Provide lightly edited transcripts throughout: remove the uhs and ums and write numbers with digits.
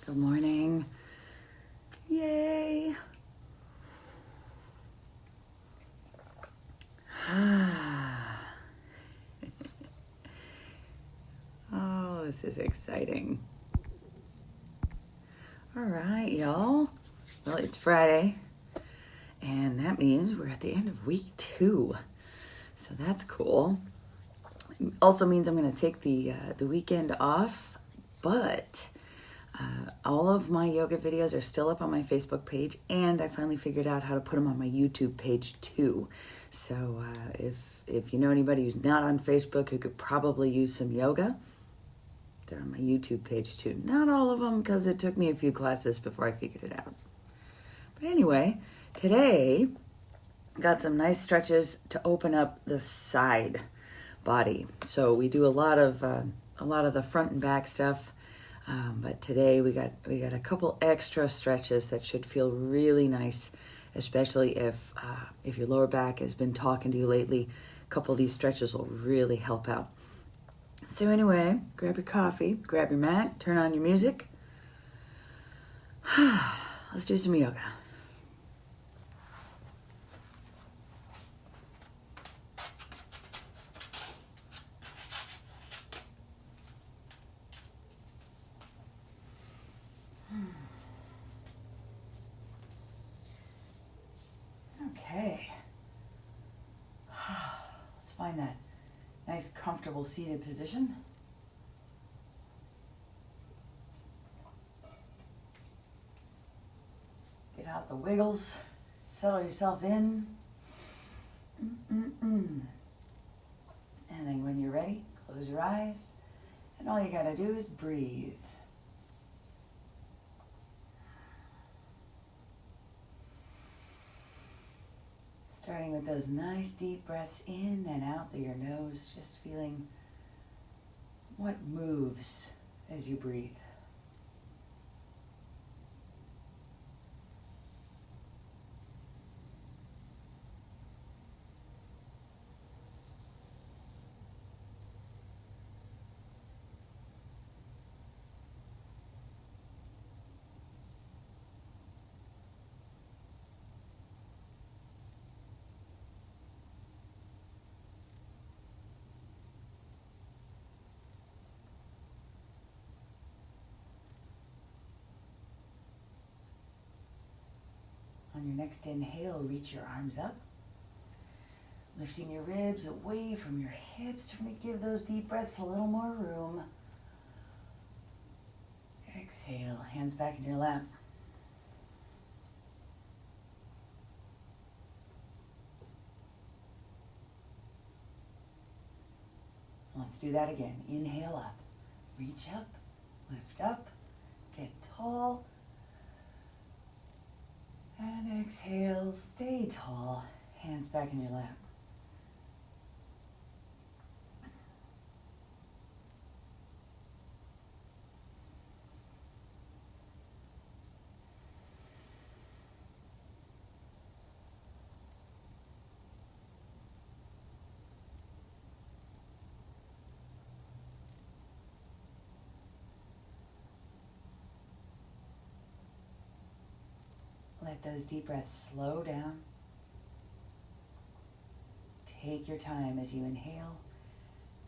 Good morning. Yay. Oh, this is exciting. All right, y'all. Well, it's Friday, and that means we're at the end of week 2. So that's cool. It also means I'm going to take the weekend off, but all of my yoga videos are still up on my Facebook page, and I finally figured out how to put them on my YouTube page too. So if you know anybody who's not on Facebook who could probably use some yoga, they're on my YouTube page too. Not all of them, because it took me a few classes before I figured it out. But anyway, today got some nice stretches to open up the side body. So we do a lot of the front and back stuff. But today we got a couple extra stretches that should feel really nice, especially if your lower back has been talking to you lately. A couple of these stretches will really help out. So anyway, grab your coffee, grab your mat, turn on your music. Let's do some yoga. Okay. Let's find that nice, comfortable seated position. Get out the wiggles. Settle yourself in. And then when you're ready, close your eyes. And all you gotta do is breathe. Starting with those nice deep breaths in and out through your nose, just feeling what moves as you breathe. On your next inhale, reach your arms up, lifting your ribs away from your hips. We're going to give those deep breaths a little more room. Exhale, hands back in your lap. Let's do that again. Inhale up, reach up, lift up, get tall. And exhale, stay tall, hands back in your lap. Let those deep breaths slow down. Take your time as you inhale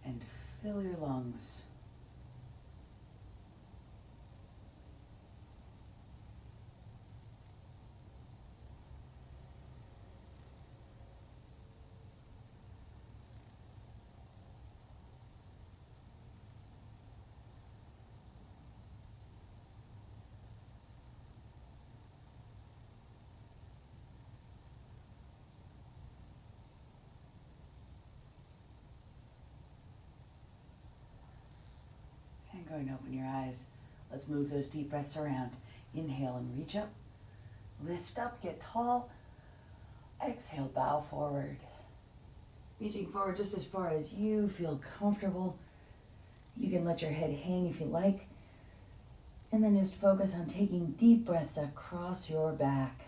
and fill your lungs. And go and open your eyes. Let's move those deep breaths around. Inhale and reach up. Lift up, get tall. Exhale, bow forward. Reaching forward just as far as you feel comfortable. You can let your head hang if you like. And then just focus on taking deep breaths across your back.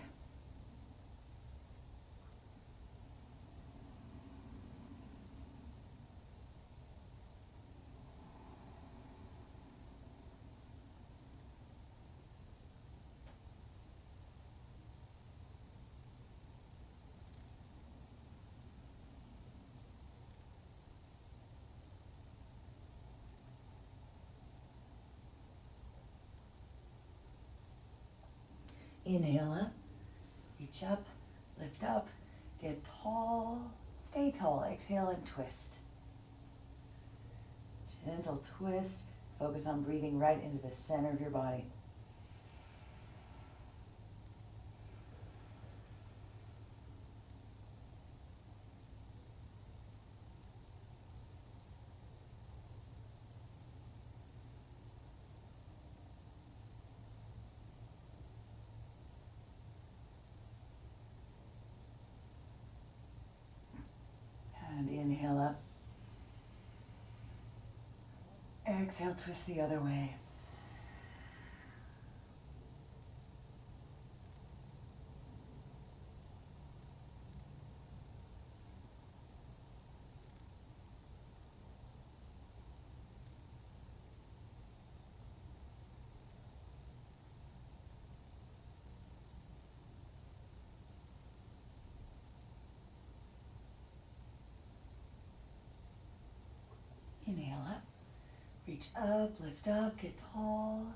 Inhale up, reach up, lift up, get tall, stay tall. Exhale and twist. Gentle twist. Focus on breathing right into the center of your body. And inhale up. Exhale, twist the other way. Inhale up, reach up, lift up, get tall.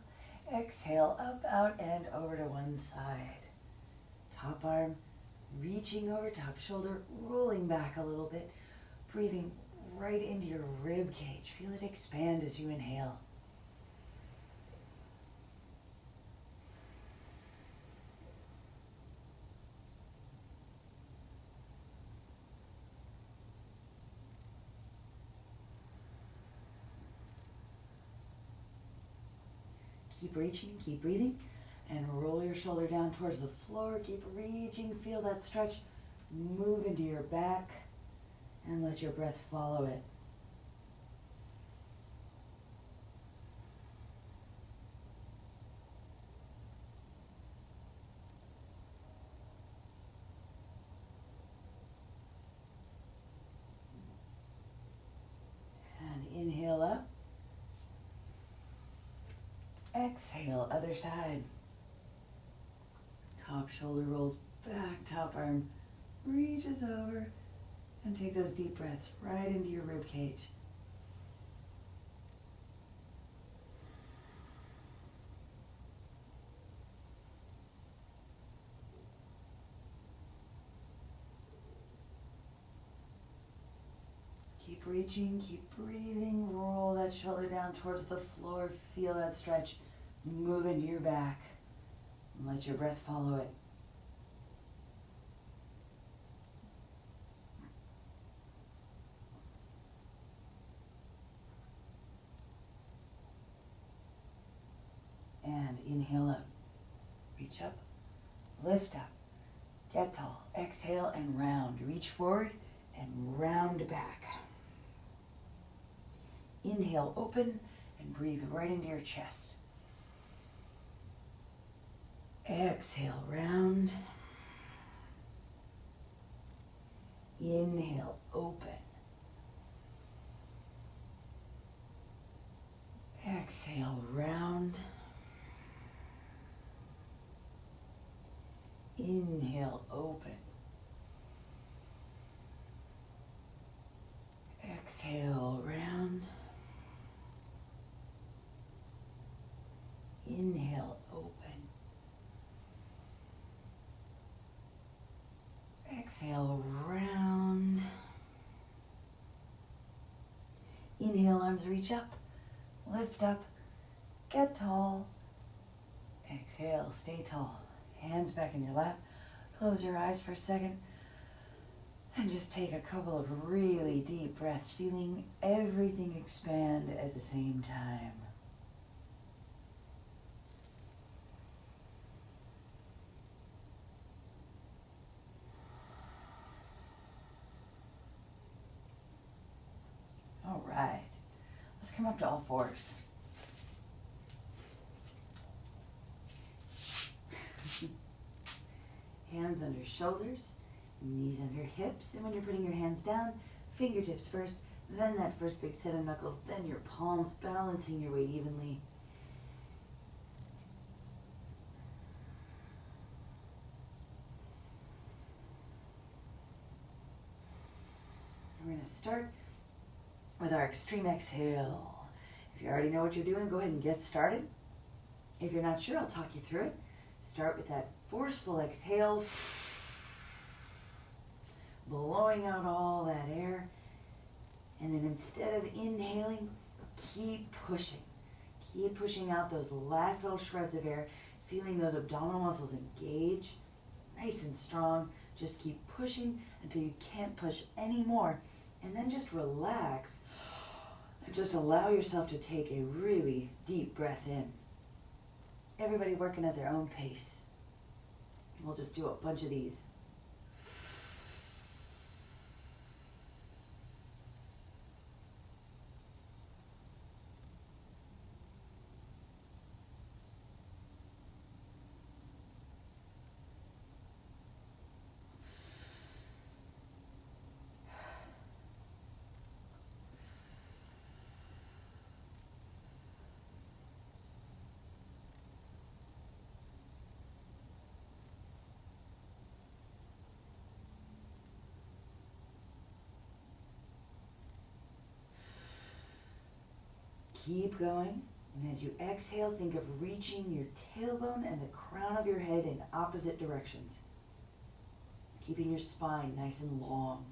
Exhale, up, out, and over to one side. Top arm reaching over top shoulder, rolling back a little bit, breathing right into your rib cage. Feel it expand as you inhale. Keep reaching, keep breathing, and roll your shoulder down towards the floor. Keep reaching, feel that stretch. Move into your back and let your breath follow it. And inhale up. Exhale, other side. Top shoulder rolls back, top arm reaches over, and take those deep breaths right into your rib cage. Keep reaching, keep breathing, roll that shoulder down towards the floor, feel that stretch, move into your back, and let your breath follow it. And inhale up, reach up, lift up, get tall, exhale and round, reach forward and round back. Inhale, open, and breathe right into your chest. Exhale, round. Inhale, open. Exhale, round. Inhale, open. Exhale, round. Inhale, open. Exhale, round. Inhale, arms reach up, lift up, get tall. Exhale, stay tall. Hands back in your lap. Close your eyes for a second. And just take a couple of really deep breaths, feeling everything expand at the same time. All right, let's come up to all fours. Hands under shoulders, knees under hips, and when you're putting your hands down, fingertips first, then that first big set of knuckles, then your palms, balancing your weight evenly. We're going to start with our extreme exhale. If you already know what you're doing, go ahead and get started. If you're not sure, I'll talk you through it. Start with that forceful exhale, blowing out all that air. And then instead of inhaling, keep pushing. Keep pushing out those last little shreds of air, feeling those abdominal muscles engage, nice and strong. Just keep pushing until you can't push anymore. And then just relax and just allow yourself to take a really deep breath in. Everybody working at their own pace. We'll just do a bunch of these. Keep going, and as you exhale, think of reaching your tailbone and the crown of your head in opposite directions, keeping your spine nice and long.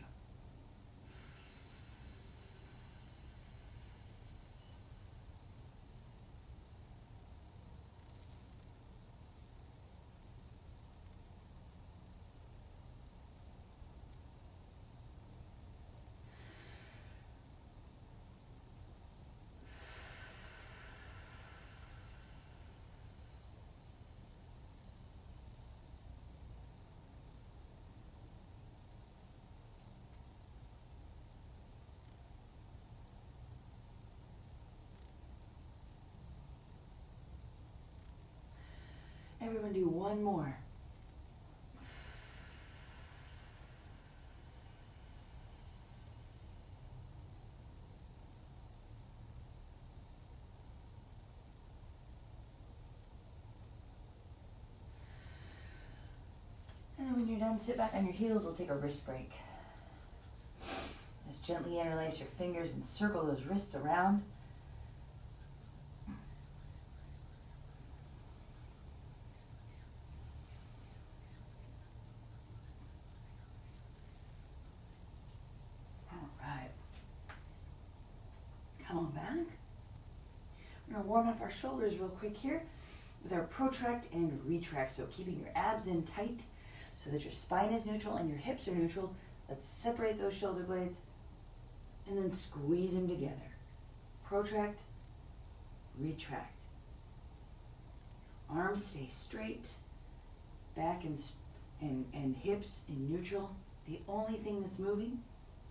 Everyone do one more. And then when you're done, sit back on your heels. We'll take a wrist break. Just gently interlace your fingers and circle those wrists around. Come on back. We're going to warm up our shoulders real quick here with our protract and retract. So keeping your abs in tight so that your spine is neutral and your hips are neutral. Let's separate those shoulder blades and then squeeze them together. Protract, retract. Arms stay straight, back and hips in neutral. The only thing that's moving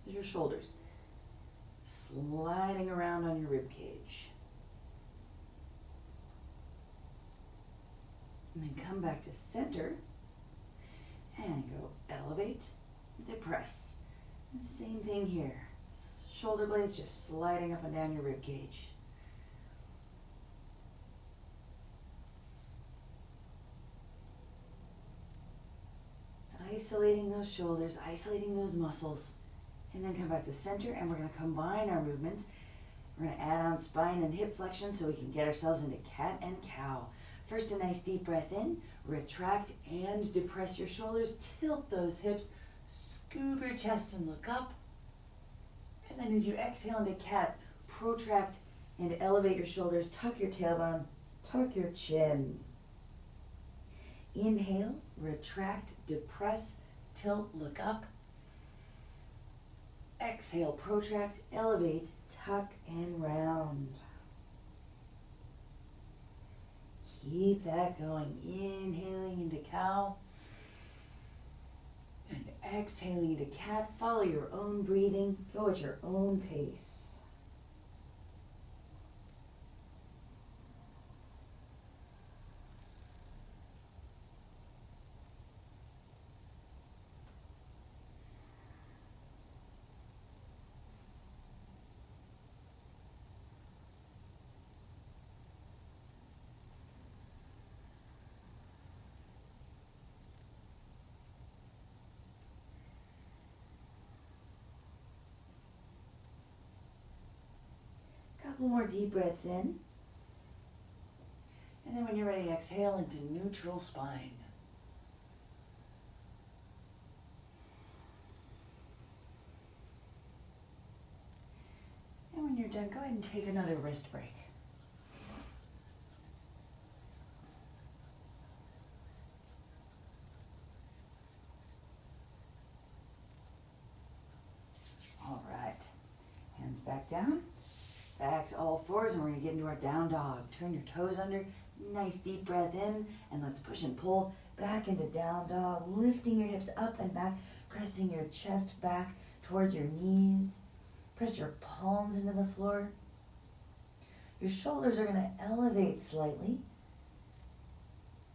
is your shoulders. Sliding around on your rib cage. And then come back to center and go elevate, depress. And same thing here. Shoulder blades just sliding up and down your rib cage. Isolating those shoulders, isolating those muscles. And then come back to center, and we're going to combine our movements. We're going to add on spine and hip flexion so we can get ourselves into cat and cow. First, a nice deep breath in. Retract and depress your shoulders. Tilt those hips. Scoop your chest and look up. And then as you exhale into cat, protract and elevate your shoulders. Tuck your tailbone. Tuck your chin. Inhale, retract, depress, tilt, look up. Exhale, protract, elevate, tuck, and round. Keep that going. Inhaling into cow and exhaling into cat. Follow your own breathing. Go at your own pace. Couple more deep breaths in. And And then when you're ready, exhale into neutral spine. And when you're done, go ahead and take another wrist break. All right, hands back down, back to all fours, and we're gonna get into our down dog. Turn your toes under, nice deep breath in, and let's push and pull back into down dog, lifting your hips up and back, pressing your chest back towards your knees. Press your palms into the floor. Your shoulders are gonna elevate slightly.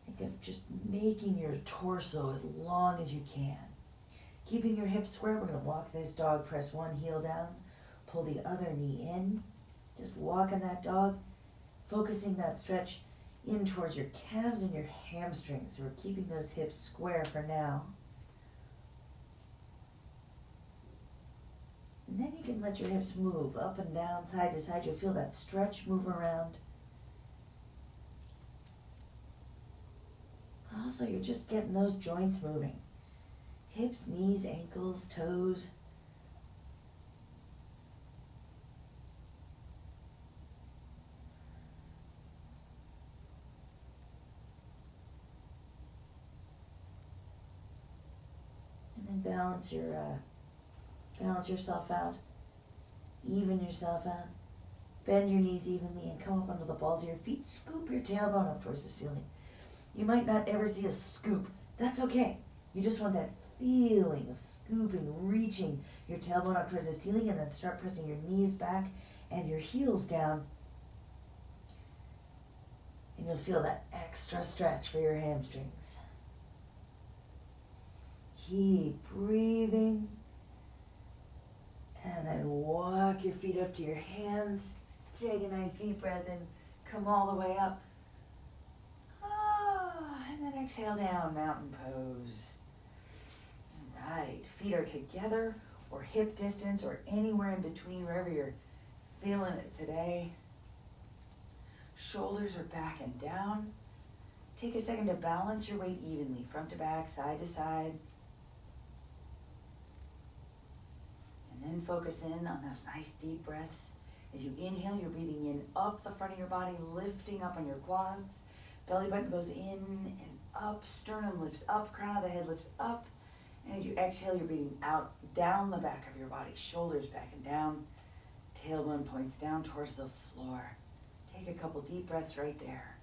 Think of just making your torso as long as you can. Keeping your hips square, we're gonna walk this dog, press one heel down, pull the other knee in. Just walk in that dog, focusing that stretch in towards your calves and your hamstrings. So we're keeping those hips square for now. And then you can let your hips move up and down, side to side. You'll feel that stretch move around. Also, you're just getting those joints moving. Hips, knees, ankles, toes. And then balance yourself out. Even yourself out. Bend your knees evenly and come up onto the balls of your feet. Scoop your tailbone up towards the ceiling. You might not ever see a scoop. That's okay. You just want that feeling of scooping, reaching your tailbone up towards the ceiling, and then start pressing your knees back and your heels down. And you'll feel that extra stretch for your hamstrings. Keep breathing. And then walk your feet up to your hands. Take a nice deep breath in. Come all the way up. And then exhale down, mountain pose. Right, feet are together or hip distance or anywhere in between, wherever you're feeling it today. Shoulders are back and down. Take a second to balance your weight evenly, front to back, side to side. And then focus in on those nice deep breaths. As you inhale, you're breathing in up the front of your body, lifting up on your quads. Belly button goes in and up, sternum lifts up, crown of the head lifts up. And as you exhale, you're breathing out, down the back of your body, shoulders back and down. Tailbone points down towards the floor. Take a couple deep breaths right there.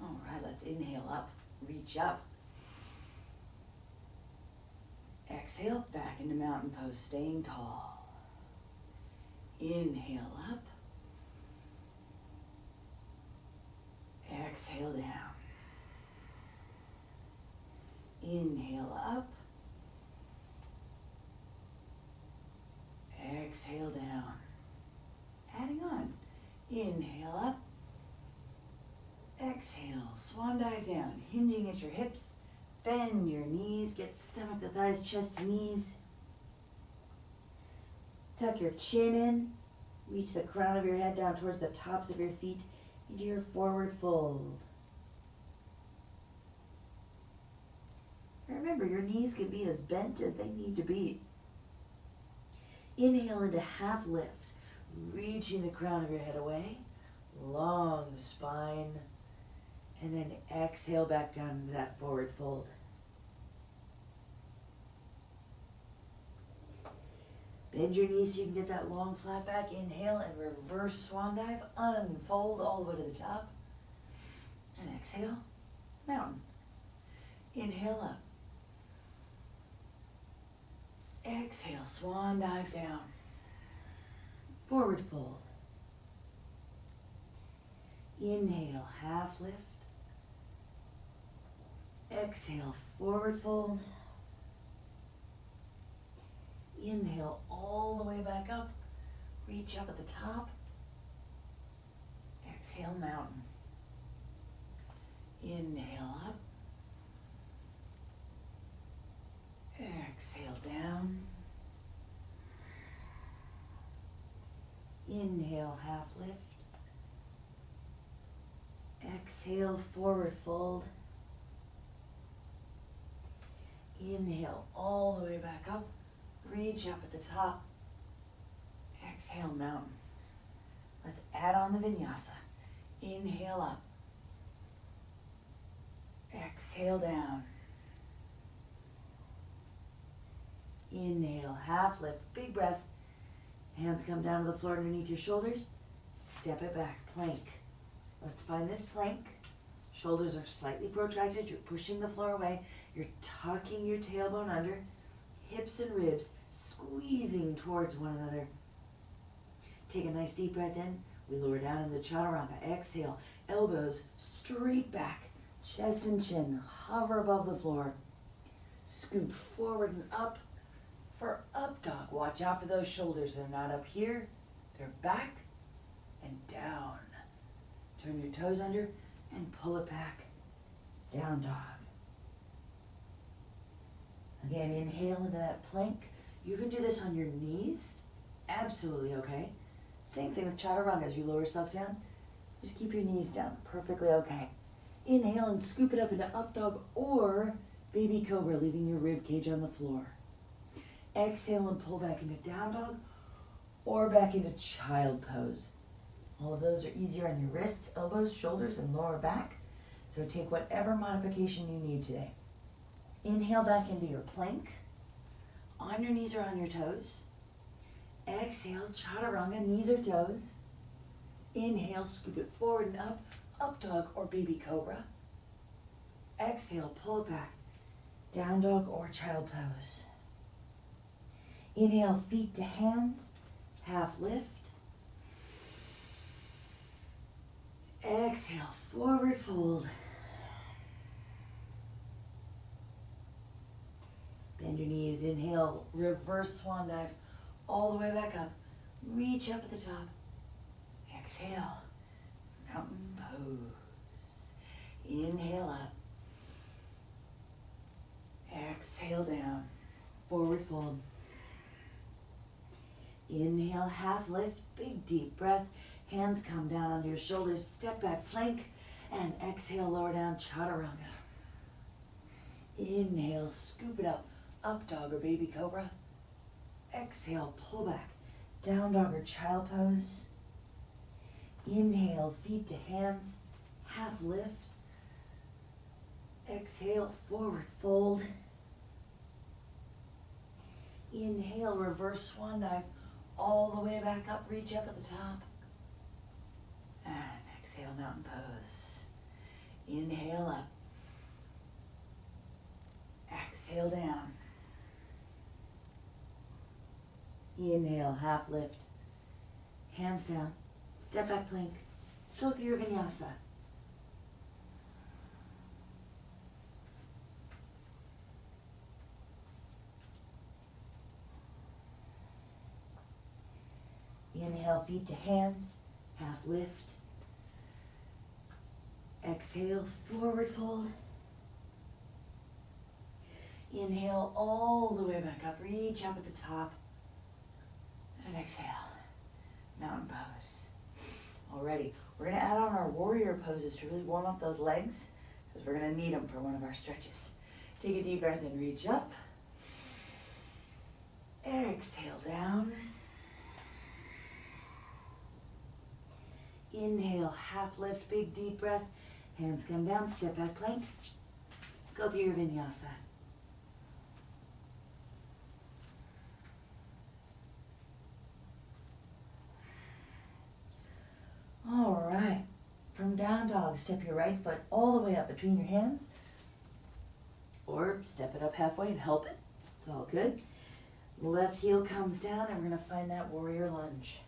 All right, let's inhale up, reach up. Exhale, back into mountain pose, staying tall. Inhale up. Exhale down. Inhale up. Exhale down. Adding on. Inhale up. Exhale, swan dive down, hinging at your hips. Bend your knees, get stomach to thighs, chest to knees. Tuck your chin in. Reach the crown of your head down towards the tops of your feet into your forward fold. Remember, your knees can be as bent as they need to be. Inhale into half lift, reaching the crown of your head away. Long spine. And then exhale back down into that forward fold. Bend your knees so you can get that long flat back. Inhale and reverse swan dive. Unfold all the way to the top. And exhale, mountain. Inhale up. Exhale, swan dive down. Forward fold. Inhale, half lift. Exhale, forward fold. Inhale all the way back up. Reach up at the top. Exhale, mountain. Inhale up. down. Inhale, half lift. Exhale, forward fold. Inhale all the way back up. Reach up at the top. Exhale, mountain. Let's add on the vinyasa. Inhale up. Exhale down. Inhale, half lift, big breath. Hands come down to the floor underneath your shoulders. Step it back, plank. Let's find this plank. Shoulders are slightly protracted. You're pushing the floor away. You're tucking your tailbone under. Hips and ribs squeezing towards one another. Take a nice deep breath in. We lower down into chaturanga. Exhale. Elbows straight back. Chest and chin hover above the floor. Scoop forward and up for up dog. Watch out for those shoulders. They're not up here. They're back and down. Turn your toes under and pull it back. Down dog. Again, inhale into that plank. You can do this on your knees. Absolutely okay. Same thing with chaturanga. As you lower yourself down, just keep your knees down. Perfectly okay. Inhale and scoop it up into up dog or baby cobra, leaving your rib cage on the floor. Exhale and pull back into down dog or back into child pose. All of those are easier on your wrists, elbows, shoulders, and lower back. So take whatever modification you need today. Inhale back into your plank. On your knees or on your toes. Exhale, chaturanga, knees or toes. Inhale, scoop it forward and up dog or baby cobra. Exhale, pull it back, down dog or child pose. Inhale, feet to hands, half lift. Exhale, forward fold. Bend your knees, inhale, reverse swan dive, all the way back up. Reach up at the top. Exhale, mountain pose. Inhale up. Exhale down, forward fold. Inhale, half lift, big deep breath. Hands come down onto your shoulders, step back, plank, and exhale, lower down, chaturanga. Inhale, scoop it up dog or baby cobra. Exhale, pull back, down dog or child pose. Inhale, feet to hands, half lift. Exhale, forward fold. Inhale, reverse swan dive, all the way back up, reach up at the top. And exhale, mountain pose. Inhale up. Exhale down. Inhale, half lift. Hands down. Step back plank. Go through your vinyasa. Inhale, feet to hands, half lift. Exhale, forward fold. Inhale all the way back up, reach up at the top. And exhale, mountain pose. Alrighty, we're gonna add on our warrior poses to really warm up those legs because we're gonna need them for one of our stretches. Take a deep breath and reach up. Exhale down. Inhale, half lift, big deep breath. Hands come down, step back plank. Go through your vinyasa. All right, from down dog, step your right foot all the way up between your hands. Or step it up halfway and help it. It's all good. Left heel comes down and we're gonna find that warrior lunge.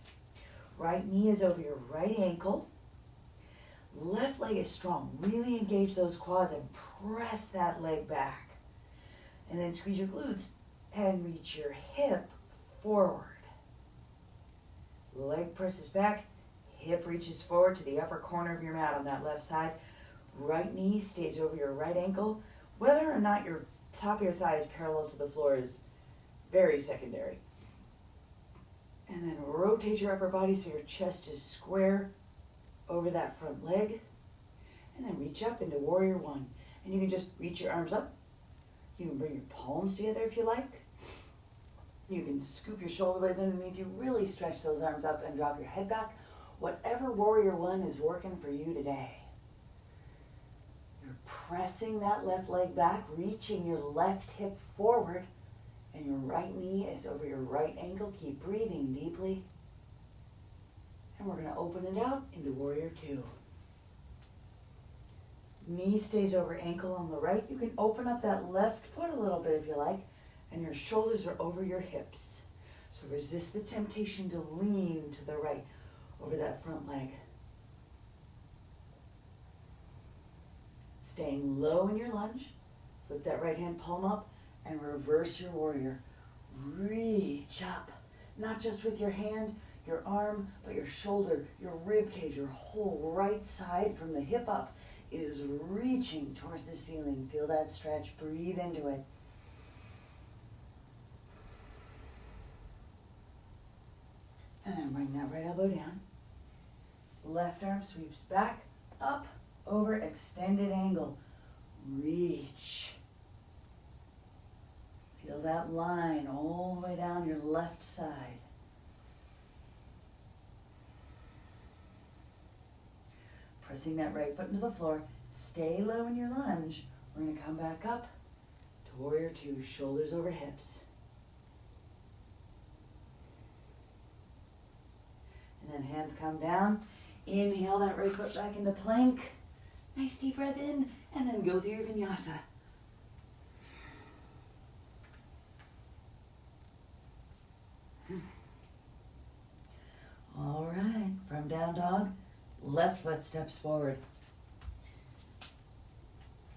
Right knee is over your right ankle. Left leg is strong. Really engage those quads and press that leg back. And then squeeze your glutes and reach your hip forward. Leg presses back, hip reaches forward to the upper corner of your mat on that left side. Right knee stays over your right ankle. Whether or not your top of your thigh is parallel to the floor is very secondary. And then rotate your upper body so your chest is square over that front leg. And then reach up into warrior one. And you can just reach your arms up. You can bring your palms together if you like. You can scoop your shoulder blades underneath you. Really stretch those arms up and drop your head back. Whatever warrior one is working for you today. You're pressing that left leg back, reaching your left hip forward, and your right knee is over your right ankle. Keep breathing deeply. And we're going to open it out into warrior two. Knee stays over ankle on the right. You can open up that left foot a little bit if you like, and your shoulders are over your hips. So resist the temptation to lean to the right over that front leg. Staying low in your lunge, flip that right hand palm up and reverse your warrior. Reach up, not just with your hand, your arm, but your shoulder, your rib cage, your whole right side from the hip up is reaching towards the ceiling. Feel that stretch, breathe into it. And then bring that right elbow down. Left arm sweeps back, up, over, extended angle. Reach. Feel that line all the way down your left side. Pressing that right foot into the floor. Stay low in your lunge. We're going to come back up to warrior two, shoulders over hips. And then hands come down. Inhale that right foot back into plank. Nice deep breath in, and then go through your vinyasa. All right, from down dog, left foot steps forward.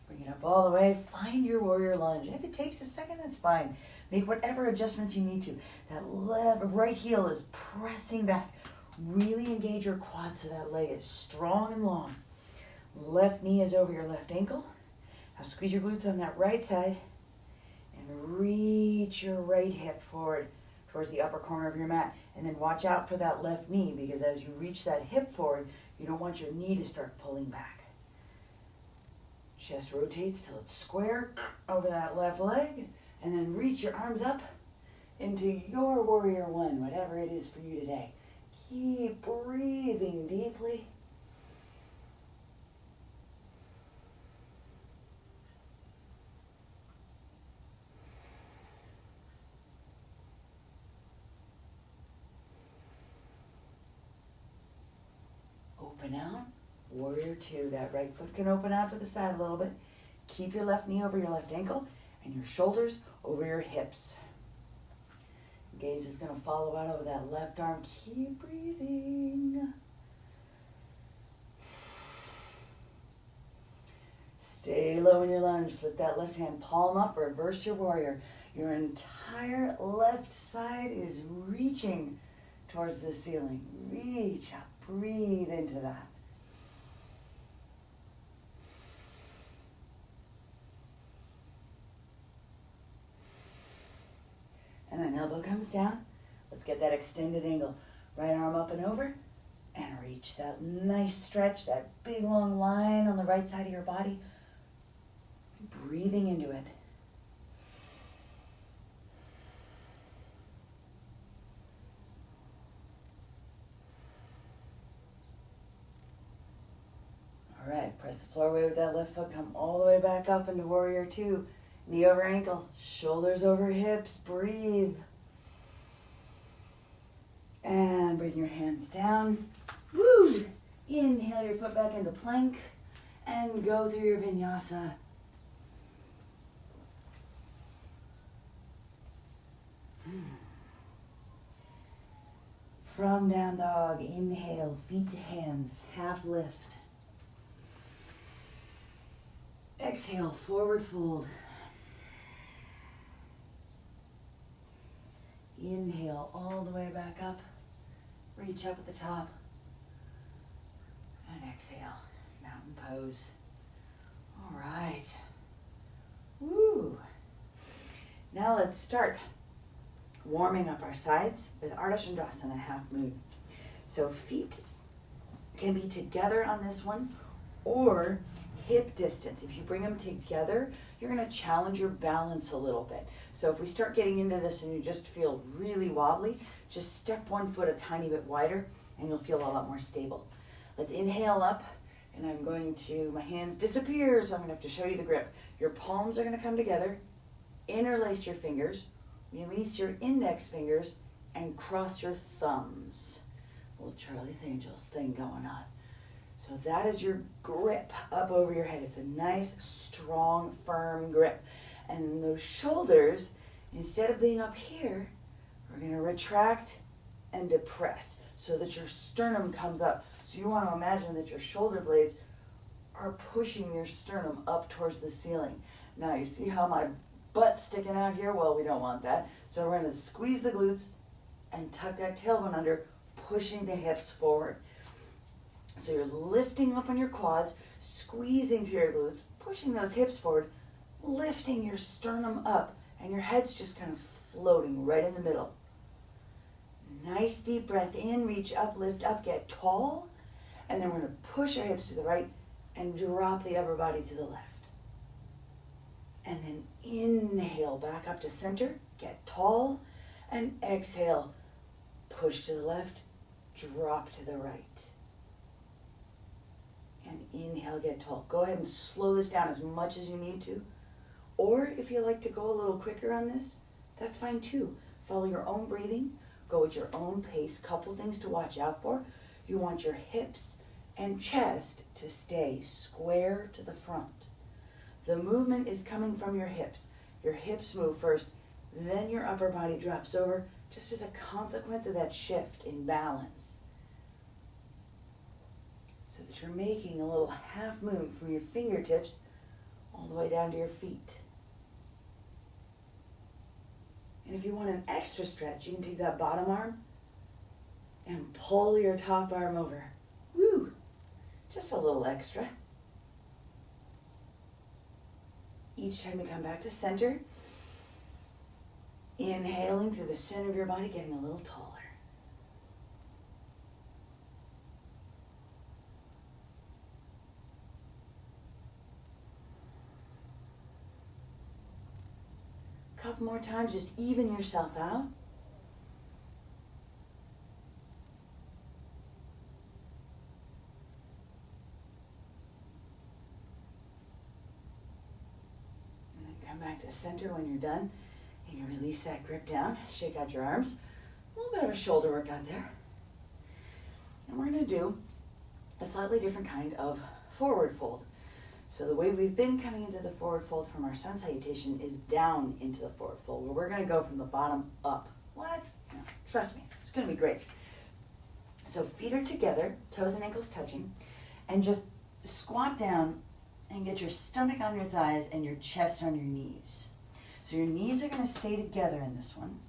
Bring it up all the way, find your warrior lunge. If it takes a second, that's fine. Make whatever adjustments you need to. That right heel is pressing back. Really engage your quads so that leg is strong and long. Left knee is over your left ankle. Now squeeze your glutes on that right side and reach your right hip forward towards the upper corner of your mat. And then watch out for that left knee, because as you reach that hip forward, you don't want your knee to start pulling back. Chest rotates till it's square over that left leg, and then reach your arms up into your warrior one, whatever it is for you today. Keep breathing deeply. Open out, warrior two. That right foot can open out to the side a little bit. Keep your left knee over your left ankle and your shoulders over your hips. Gaze is going to follow out over that left arm. Keep breathing. Stay low in your lunge. Flip that left hand palm up. Reverse your warrior. Your entire left side is reaching towards the ceiling. Reach up. Breathe into that. And then elbow comes down. Let's get that extended angle. Right arm up and over. And reach that nice stretch, that big long line on the right side of your body. Breathing into it. All right, press the floor away with that left foot. Come all the way back up into warrior two. Knee over ankle, shoulders over hips, breathe. And bring your hands down. Woo! Inhale your foot back into plank and go through your vinyasa. From down dog, inhale, feet to hands, half lift. Exhale, forward fold. Inhale all the way back up. Reach up at the top. And exhale, mountain pose. All right. Woo. Now let's start warming up our sides with Ardha Chandrasana, half moon. So feet can be together on this one or hip distance. If you bring them together, you're going to challenge your balance a little bit. So if we start getting into this and you just feel really wobbly, just step one foot a tiny bit wider and you'll feel a lot more stable. Let's inhale up, and I'm going to, my hands disappear, so I'm going to have to show you the grip. Your palms are going to come together, interlace your fingers, release your index fingers, and cross your thumbs. Little Charlie's Angels thing going on. So that is your grip up over your head. It's a nice, strong, firm grip. And then those shoulders, instead of being up here, we're going to retract and depress so that your sternum comes up. So you want to imagine that your shoulder blades are pushing your sternum up towards the ceiling. Now you see how my butt's sticking out here? Well, we don't want that. So we're going to squeeze the glutes and tuck that tailbone under, pushing the hips forward. So you're lifting up on your quads, squeezing through your glutes, pushing those hips forward, lifting your sternum up, and your head's just kind of floating right in the middle. Nice deep breath in, reach up, lift up, get tall, and then we're going to push our hips to the right and drop the upper body to the left. And then inhale back up to center, get tall, and exhale, push to the left, drop to the right. And inhale, get tall. Go ahead and slow this down as much as you need to. Or if you like to go a little quicker on this, that's fine too. Follow your own breathing, go at your own pace. Couple things to watch out for. You want your hips and chest to stay square to the front. The movement is coming from your hips. Your hips move first, then your upper body drops over, just as a consequence of that shift in balance. So that you're making a little half moon from your fingertips all the way down to your feet. And if you want an extra stretch, you can take that bottom arm and pull your top arm over. Woo! Just a little extra. Each time you come back to center, inhaling through the center of your body, getting a little taller. Couple more times, just even yourself out. And then come back to center when you're done. And you release that grip down, shake out your arms. A little bit of a shoulder workout there. And we're going to do a slightly different kind of forward fold. So the way we've been coming into the forward fold from our sun salutation is down into the forward fold, where we're going to go from the bottom up. What? No, trust me, it's going to be great. So feet are together, toes and ankles touching, and just squat down and get your stomach on your thighs and your chest on your knees. So your knees are going to stay together in this one.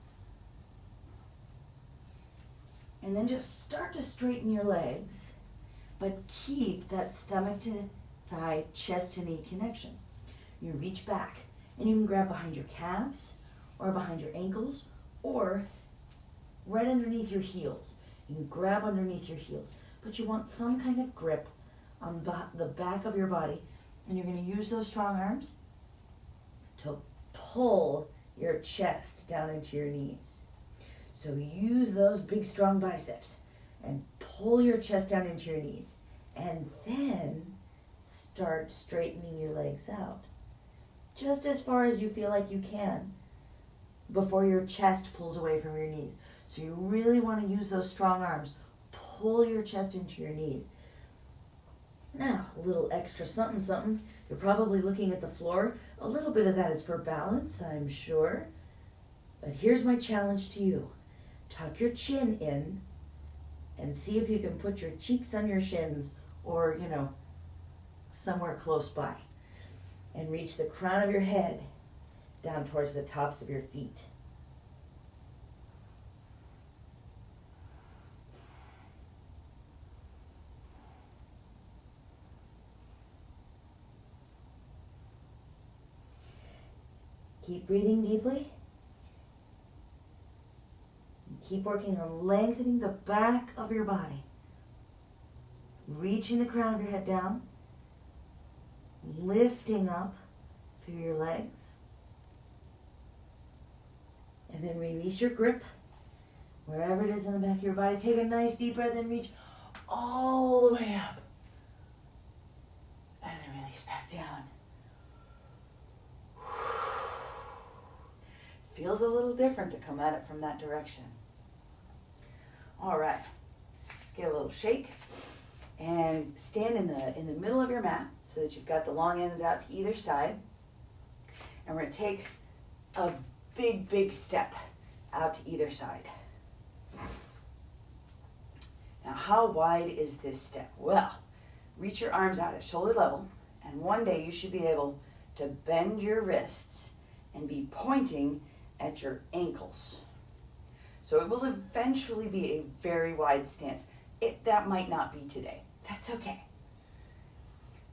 And then just start to straighten your legs, but keep that stomach to thigh, chest to knee connection. You reach back and you can grab behind your calves or behind your ankles or right underneath your heels. You can grab underneath your heels, but you want some kind of grip on the back of your body, and you're going to use those strong arms to pull your chest down into your knees. So use those big strong biceps and pull your chest down into your knees, and then start straightening your legs out just as far as you feel like you can before your chest pulls away from your knees. So you really want to use those strong arms. Pull your chest into your knees. Now, a little extra something, something. You're probably looking at the floor. A little bit of that is for balance, I'm sure. But here's my challenge to you. Tuck your chin in and see if you can put your cheeks on your shins or, somewhere close by. And reach the crown of your head down towards the tops of your feet. Keep breathing deeply. Keep working on lengthening the back of your body. Reaching the crown of your head down. Lifting up through your legs. And then release your grip. Wherever it is in the back of your body. Take a nice deep breath and reach all the way up. And then release back down. Feels a little different to come at it from that direction. All right, let's get a little shake and stand in the middle of your mat so that you've got the long ends out to either side. And we're going to take a big, big step out to either side. Now, how wide is this step? Well, reach your arms out at shoulder level, and one day you should be able to bend your wrists and be pointing at your ankles. So it will eventually be a very wide stance. That might not be today. That's okay.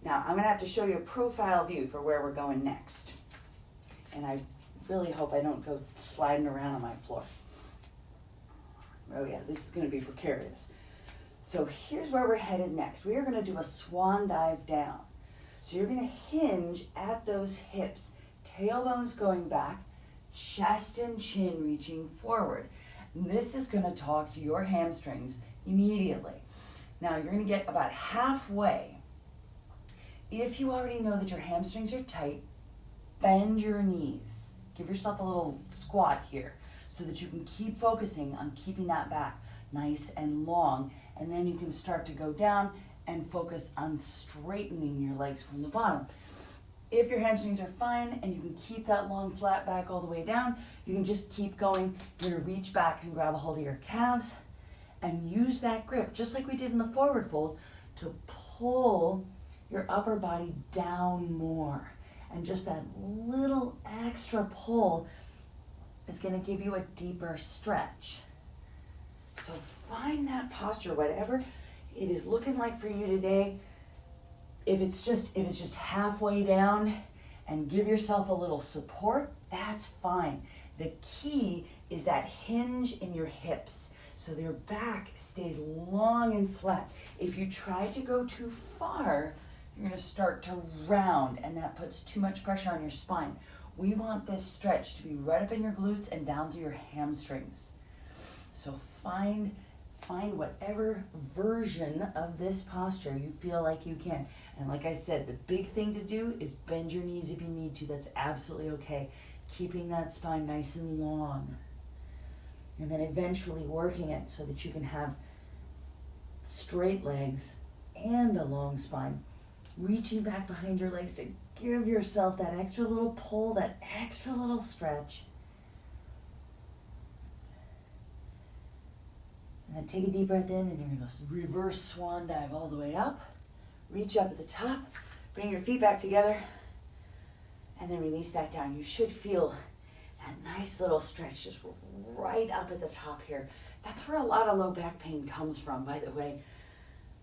Now, I'm going to have to show you a profile view for where we're going next. And I really hope I don't go sliding around on my floor. Oh yeah, this is going to be precarious. So here's where we're headed next. We are going to do a swan dive down. So you're going to hinge at those hips, tailbones going back, chest and chin reaching forward. And this is going to talk to your hamstrings immediately. Now you're going to get about halfway. If you already know that your hamstrings are tight, bend your knees. Give yourself a little squat here so that you can keep focusing on keeping that back nice and long. And then you can start to go down and focus on straightening your legs from the bottom. If your hamstrings are fine and you can keep that long flat back all the way down, you can just keep going. You're going to reach back and grab a hold of your calves and use that grip, just like we did in the forward fold, to pull your upper body down more. And just that little extra pull is going to give you a deeper stretch. So find that posture, whatever it is looking like for you today. If it's just halfway down, and give yourself a little support, that's fine. The key is that hinge in your hips so your back stays long and flat. If you try to go too far, you're going to start to round, and that puts too much pressure on your spine. We want this stretch to be right up in your glutes and down through your hamstrings. So find whatever version of this posture you feel like you can. And like I said, the big thing to do is bend your knees if you need to. That's absolutely okay. Keeping that spine nice and long. And then eventually working it so that you can have straight legs and a long spine. Reaching back behind your legs to give yourself that extra little pull, that extra little stretch. And then take a deep breath in, and you're going to go reverse swan dive all the way up. Reach up at the top. Bring your feet back together. And then release that down. You should feel that nice little stretch just right up at the top here. That's where a lot of low back pain comes from, by the way.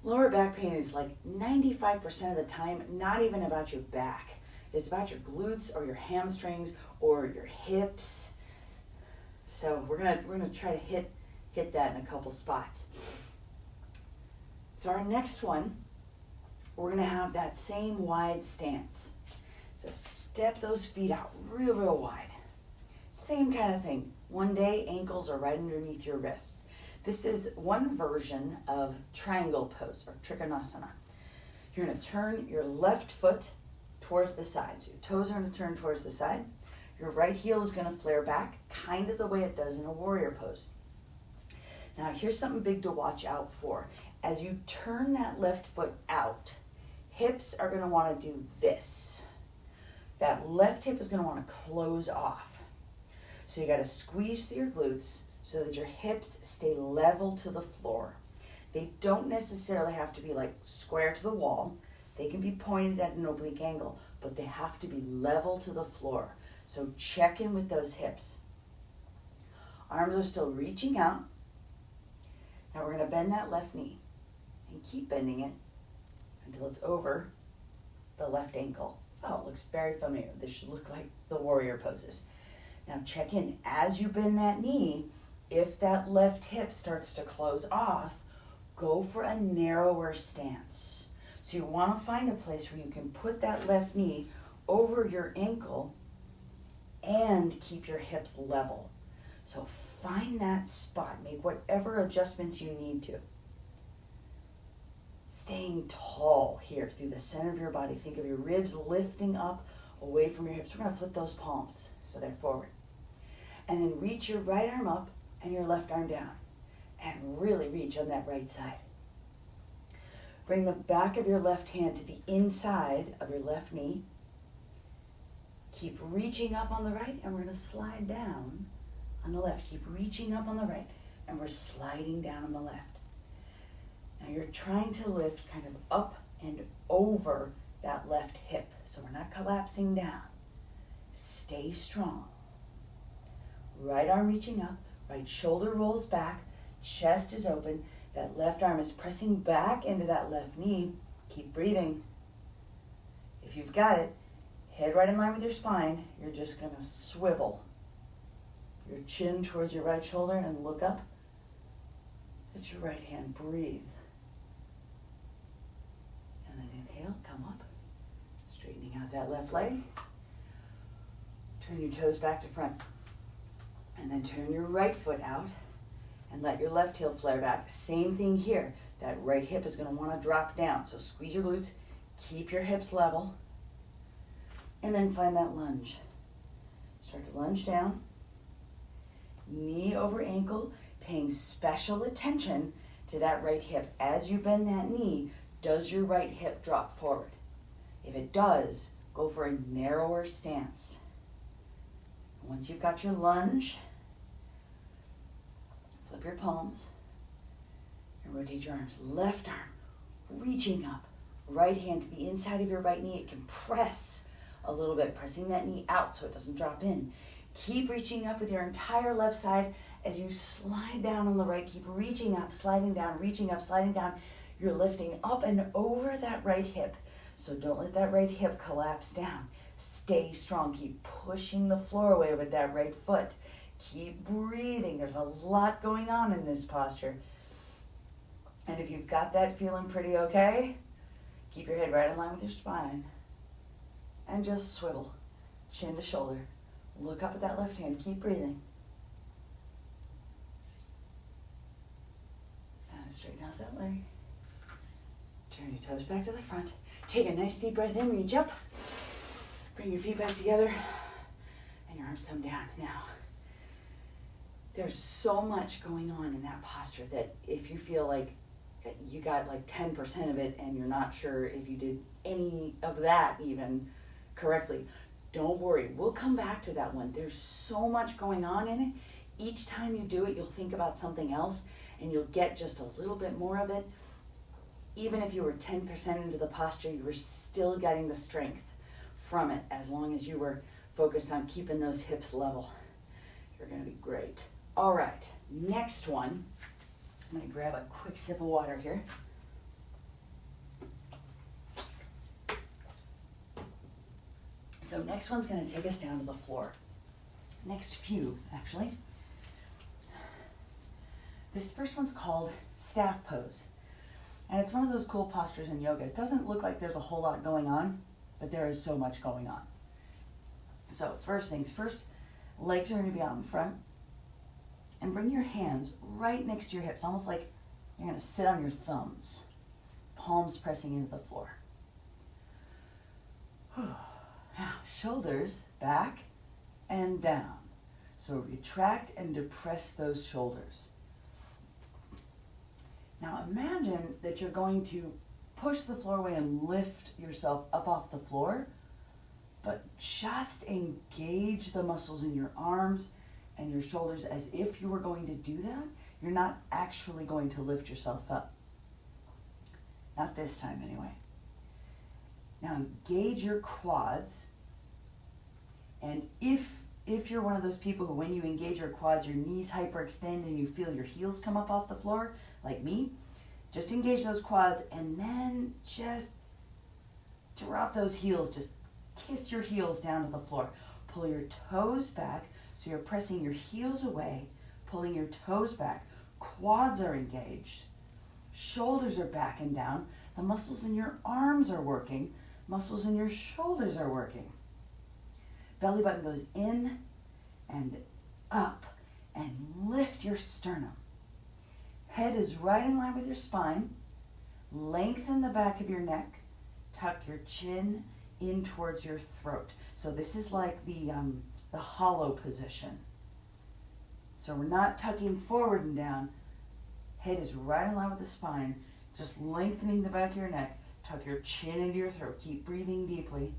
Lower back pain is like 95% of the time not even about your back. It's about your glutes or your hamstrings or your hips. So we're gonna try to hit that in a couple spots. So our next one, we're gonna have that same wide stance. So step those feet out real wide. Same kind of thing. One day ankles are right underneath your wrists. This is one version of triangle pose or Trikonasana. You're going to turn your left foot towards the side. So your toes are going to turn towards the side. Your right heel is going to flare back, kind of the way it does in a warrior pose. Now here's something big to watch out for. As you turn that left foot out, hips are going to want to do this. That left hip is going to want to close off. So you got to squeeze through your glutes so that your hips stay level to the floor. They don't necessarily have to be like square to the wall. They can be pointed at an oblique angle, but they have to be level to the floor. So check in with those hips. Arms are still reaching out. Now we're going to bend that left knee and keep bending it until it's over the left ankle. Oh, it looks very familiar. This should look like the warrior poses. Now check in. As you bend that knee, If that left hip starts to close off, go for a narrower stance. So you want to find a place where you can put that left knee over your ankle and keep your hips level. So find that spot. Make whatever adjustments you need to. Staying tall here through the center of your body. Think of your ribs lifting up away from your hips. We're going to flip those palms so they're forward. And then reach your right arm up and your left arm down. And really reach on that right side. Bring the back of your left hand to the inside of your left knee. Keep reaching up on the right, and we're going to slide down on the left. Keep reaching up on the right, and we're sliding down on the left. Now you're trying to lift kind of up and over that left hip, so we're not collapsing down. Stay strong. Right arm reaching up, right shoulder rolls back, chest is open, that left arm is pressing back into that left knee. Keep breathing. If you've got it, head right in line with your spine. You're just going to swivel your chin towards your right shoulder and look up at your right hand. Breathe. And then inhale, come up. Straightening out that left leg. Turn your toes back to front. And then turn your right foot out and let your left heel flare back. Same thing here. That right hip is going to want to drop down. So squeeze your glutes, keep your hips level, and then find that lunge. Start to lunge down, knee over ankle, paying special attention to that right hip. As you bend that knee, does your right hip drop forward? If it does, go for a narrower stance. Once you've got your lunge, flip your palms and rotate your arms. Left arm reaching up, right hand to the inside of your right knee. It can press a little bit, pressing that knee out so it doesn't drop in. Keep reaching up with your entire left side as you slide down on the right. Keep reaching up, sliding down, reaching up, sliding down. You're lifting up and over that right hip. So don't let that right hip collapse down. Stay strong. Keep pushing the floor away with that right foot. Keep breathing. There's a lot going on in this posture. And if you've got that feeling pretty okay, keep your head right in line with your spine. And just swivel, chin to shoulder. Look up at that left hand. Keep breathing. And straighten out that leg. Turn your toes back to the front. Take a nice deep breath in. Reach up. Bring your feet back together. And your arms come down. Now, there's so much going on in that posture that if you feel like you got like 10% of it and you're not sure if you did any of that even correctly, don't worry. We'll come back to that one. There's so much going on in it. Each time you do it, you'll think about something else and you'll get just a little bit more of it. Even if you were 10% into the posture, you were still getting the strength from it as long as you were focused on keeping those hips level. You're going to be great. All right, next one. I'm going to grab a quick sip of water here. So next one's going to take us down to the floor. Next few, actually. This first one's called staff pose. And it's one of those cool postures in yoga. It doesn't look like there's a whole lot going on, but there is so much going on. So first things first, legs are going to be out in front. And bring your hands right next to your hips, almost like you're going to sit on your thumbs. Palms pressing into the floor. Now, shoulders back and down. So retract and depress those shoulders. Now imagine that you're going to push the floor away and lift yourself up off the floor, but just engage the muscles in your arms and your shoulders as if you were going to do that. You're not actually going to lift yourself up. Not this time anyway. Now engage your quads. And if you're one of those people who when you engage your quads, your knees hyperextend and you feel your heels come up off the floor, like me, just engage those quads and then just drop those heels. Just kiss your heels down to the floor. Pull your toes back. So you're pressing your heels away, pulling your toes back. Quads are engaged. Shoulders are back and down. The muscles in your arms are working. Muscles in your shoulders are working. Belly button goes in and up, and lift your sternum. Head is right in line with your spine. Lengthen the back of your neck. Tuck your chin in towards your throat. So this is like the hollow position. So we're not tucking forward and down. Head is right in line with the spine. Just lengthening the back of your neck. Tuck your chin into your throat. Keep breathing deeply.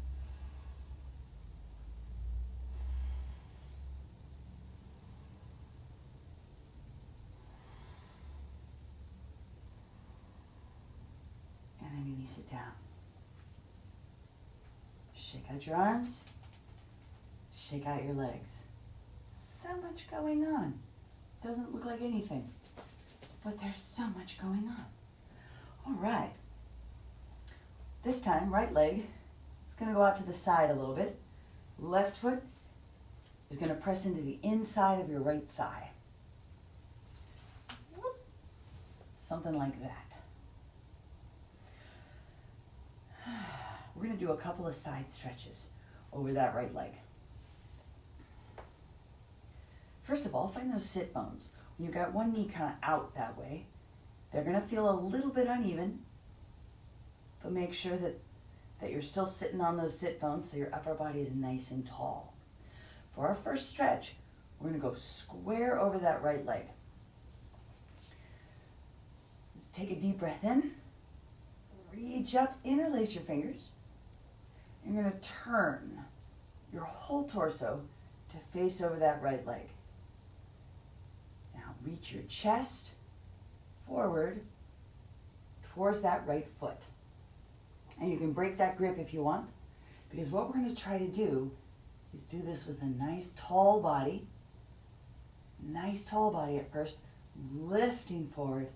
And then release it down. Shake out your arms. Shake out your legs. So much going on. Doesn't look like anything, but there's so much going on. All right. This time, right leg is going to go out to the side a little bit. Left foot is going to press into the inside of your right thigh. Something like that. We're going to do a couple of side stretches over that right leg. First of all, find those sit bones. When you've got one knee kind of out that way, they're going to feel a little bit uneven, but make sure that you're still sitting on those sit bones so your upper body is nice and tall. For our first stretch, we're going to go square over that right leg. Let's take a deep breath in. Reach up, interlace your fingers. You're going to turn your whole torso to face over that right leg. Now reach your chest forward towards that right foot. And you can break that grip if you want, because what we're going to try to do is do this with a nice tall body. Nice tall body at first, lifting forward.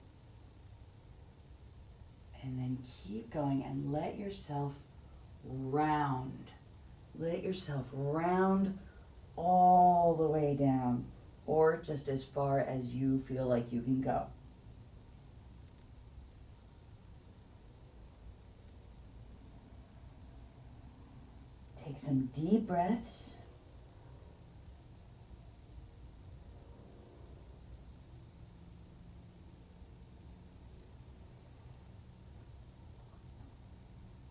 And then keep going and let yourself round. Let yourself round all the way down, or just as far as you feel like you can go. Take some deep breaths.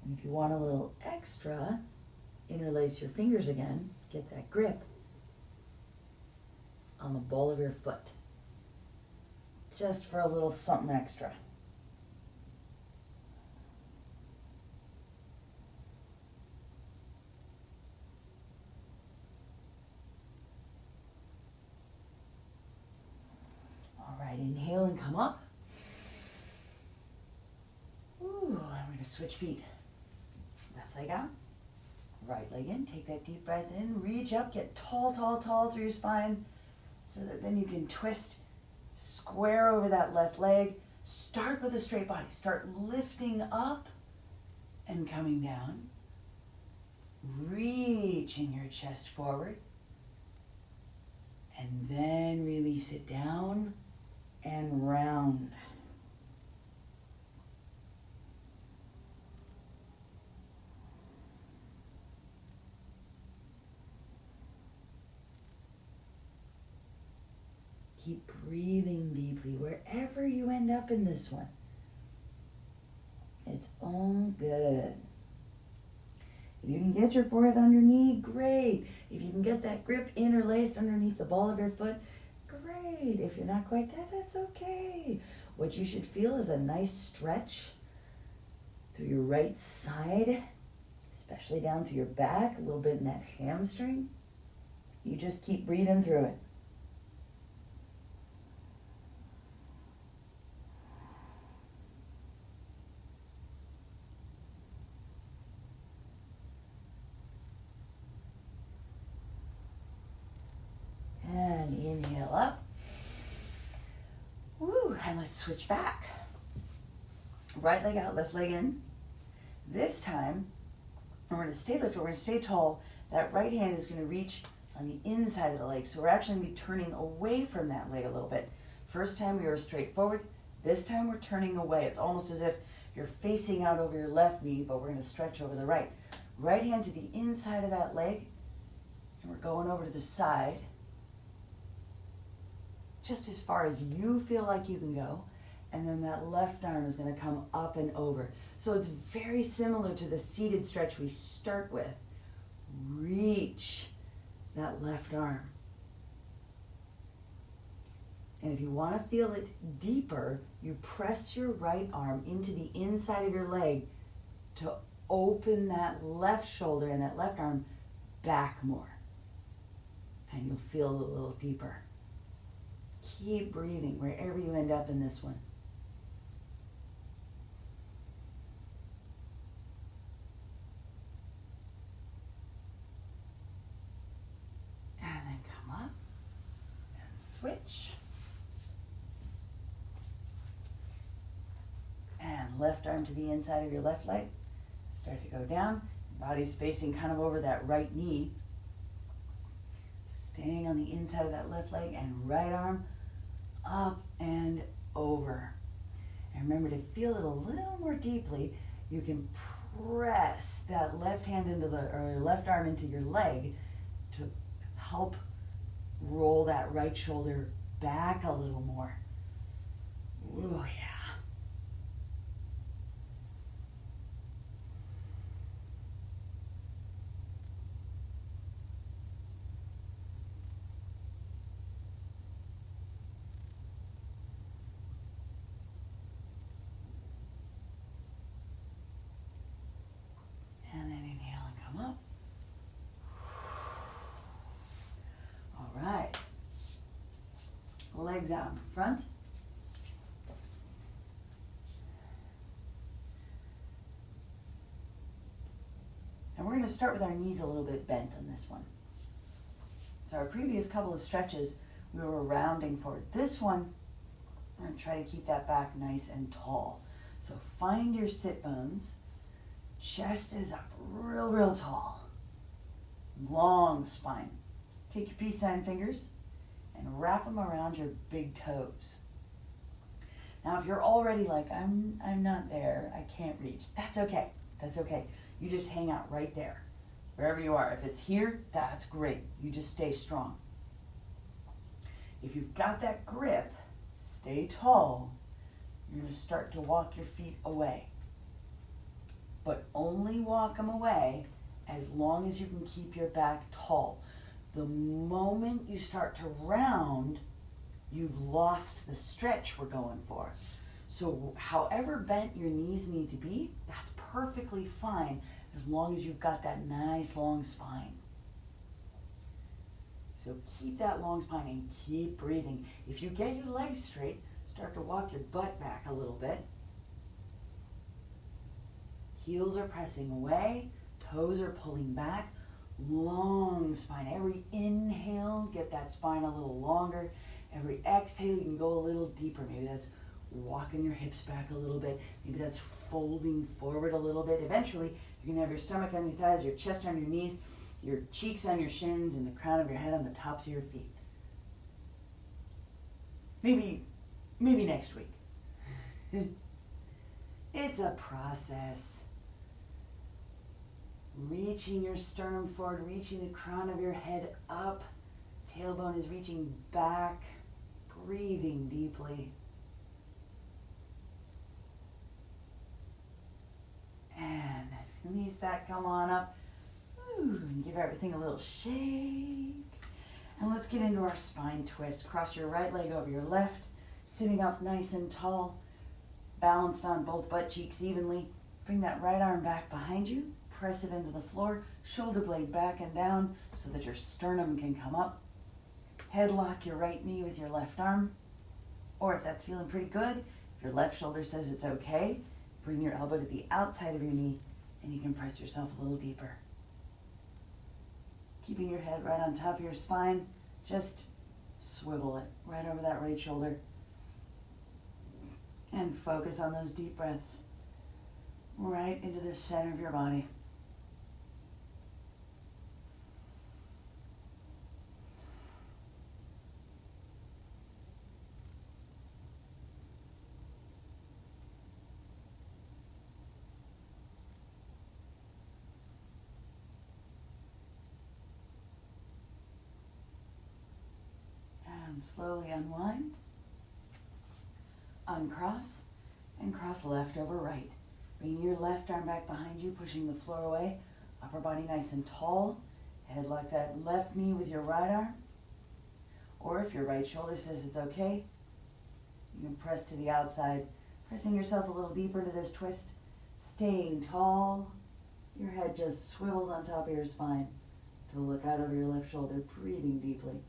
And if you want a little extra, interlace your fingers again, get that grip on the ball of your foot, just for a little something extra. All right, inhale and come up. Ooh, I'm going to switch feet. Left leg out, right leg in. Take that deep breath in, reach up, get tall, tall, tall through your spine, so that then you can twist square over that left leg. Start with a straight body. Start lifting up and coming down. Reaching your chest forward. And then release it down and round. Keep breathing deeply wherever you end up in this one. It's all good. If you can get your forehead on your knee, great. If you can get that grip interlaced underneath the ball of your foot, great. If you're not quite there, that's okay. What you should feel is a nice stretch through your right side, especially down through your back, a little bit in that hamstring. You just keep breathing through it. And inhale up. Woo, and let's switch back. Right leg out, left leg in. This time, we're going to stay lifted, we're going to stay tall. That right hand is going to reach on the inside of the leg. So we're actually going to be turning away from that leg a little bit. First time we were straight forward. This time we're turning away. It's almost as if you're facing out over your left knee, but we're going to stretch over the right. Right hand to the inside of that leg, and we're going over to the side, just as far as you feel like you can go. And then that left arm is going to come up and over. So it's very similar to the seated stretch we start with. Reach that left arm. And if you want to feel it deeper, you press your right arm into the inside of your leg to open that left shoulder and that left arm back more. And you'll feel it a little deeper. Keep breathing wherever you end up in this one. And then come up and switch. And left arm to the inside of your left leg. Start to go down. Your body's facing kind of over that right knee. Staying on the inside of that left leg, and right arm up and over. And remember, to feel it a little more deeply, you can press that left hand into or left arm into your leg to help roll that right shoulder back a little more. Oh yeah. And then inhale and come up. All right. Legs out in front. And we're going to start with our knees a little bit bent on this one. So our previous couple of stretches, we were rounding forward. This one, we're going to try to keep that back nice and tall. So find your sit bones. Chest is up real tall. Long spine. Take your peace sign fingers and wrap them around your big toes. Now if you're already like, I'm not there, I can't reach, that's okay. That's okay. You just hang out right there, wherever you are. If it's here, that's great. You just stay strong. If you've got that grip, stay tall. You're going to start to walk your feet away. But only walk them away as long as you can keep your back tall. The moment you start to round, you've lost the stretch we're going for. So however bent your knees need to be, that's perfectly fine as long as you've got that nice long spine. So keep that long spine and keep breathing. If you get your legs straight, start to walk your butt back a little bit. Heels are pressing away, toes are pulling back, long spine. Every inhale, get that spine a little longer. Every exhale, you can go a little deeper. Maybe that's walking your hips back a little bit. Maybe that's folding forward a little bit. Eventually, you're going to have your stomach on your thighs, your chest on your knees, your cheeks on your shins, and the crown of your head on the tops of your feet. Maybe next week. It's a process. Reaching your sternum forward, reaching the crown of your head up. Tailbone is reaching back. Breathing deeply. And release that, come on up. Ooh, and give everything a little shake. And let's get into our spine twist. Cross your right leg over your left, sitting up nice and tall, balanced on both butt cheeks evenly. Bring that right arm back behind you. Press it into the floor, shoulder blade back and down so that your sternum can come up. Headlock your right knee with your left arm. Or if that's feeling pretty good, if your left shoulder says it's okay, bring your elbow to the outside of your knee and you can press yourself a little deeper. Keeping your head right on top of your spine, just swivel it right over that right shoulder. And focus on those deep breaths right into the center of your body. And slowly unwind, uncross, and cross left over right. Bring your left arm back behind you, pushing the floor away. Upper body nice and tall. Head like that left knee with your right arm. Or if your right shoulder says it's okay, you can press to the outside, pressing yourself a little deeper into this twist. Staying tall. Your head just swivels on top of your spine to look out over your left shoulder, breathing deeply.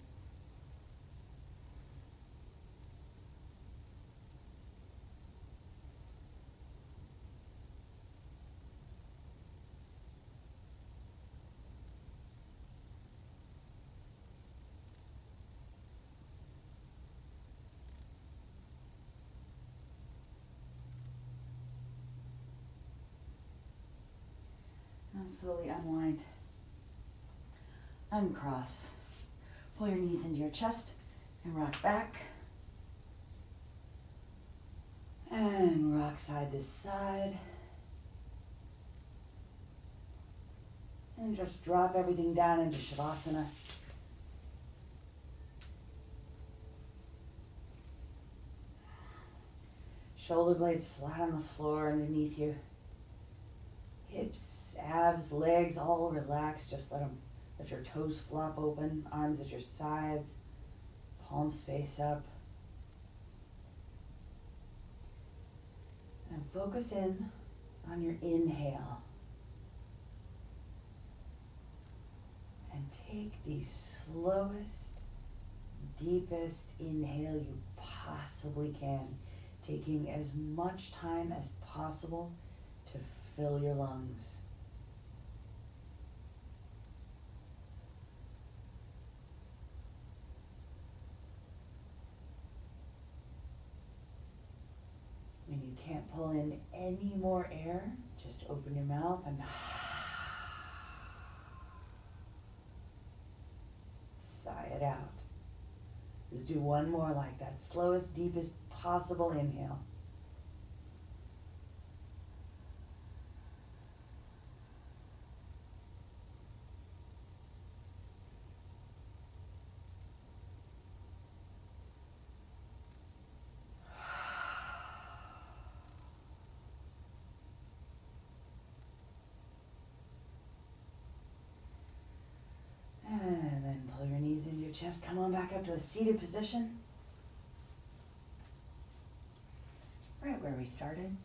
And slowly unwind. Uncross. Pull your knees into your chest and rock back. And rock side to side. And just drop everything down into Shavasana. Shoulder blades flat on the floor underneath you. Hips, abs, legs, all relaxed. Just let your toes flop open. Arms at your sides. Palms face up. And focus in on your inhale. And take the slowest, deepest inhale you possibly can. Taking as much time as possible to fill your lungs. When you can't pull in any more air, just open your mouth and sigh it out. Just do one more like that. Slowest, deepest possible inhale. And then pull your knees into your chest. Come on back up to a seated position. Right where we started.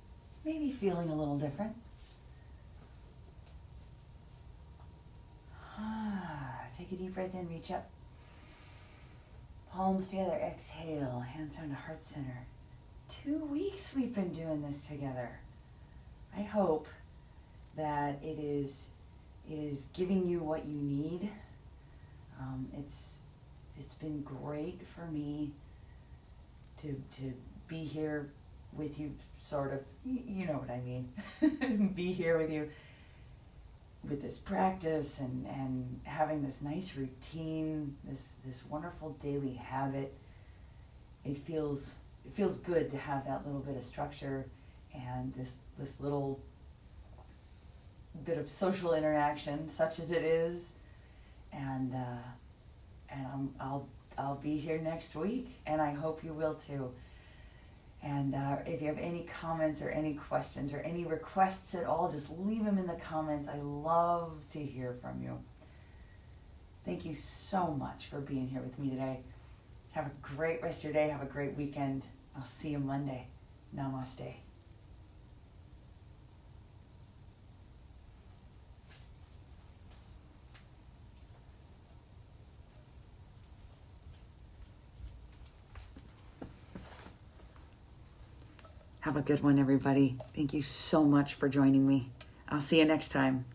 Maybe feeling a little different. Take a deep breath in, reach up. Palms together, exhale, hands down to heart center. 2 weeks we've been doing this together. I hope that it is giving you what you need. It's been great for me to be here with you, sort of, you know what I mean. Be here with you with this practice and having this nice routine, this wonderful daily habit. It feels good to have that little bit of structure and this little bit of social interaction, such as it is, and I'll be here next week, and I hope you will too. And if you have any comments or any questions or any requests at all, just leave them in the comments. I love to hear from you. Thank you so much for being here with me today. Have a great rest of your day. Have a great weekend. I'll see you Monday. Namaste. Have a good one, everybody. Thank you so much for joining me. I'll see you next time.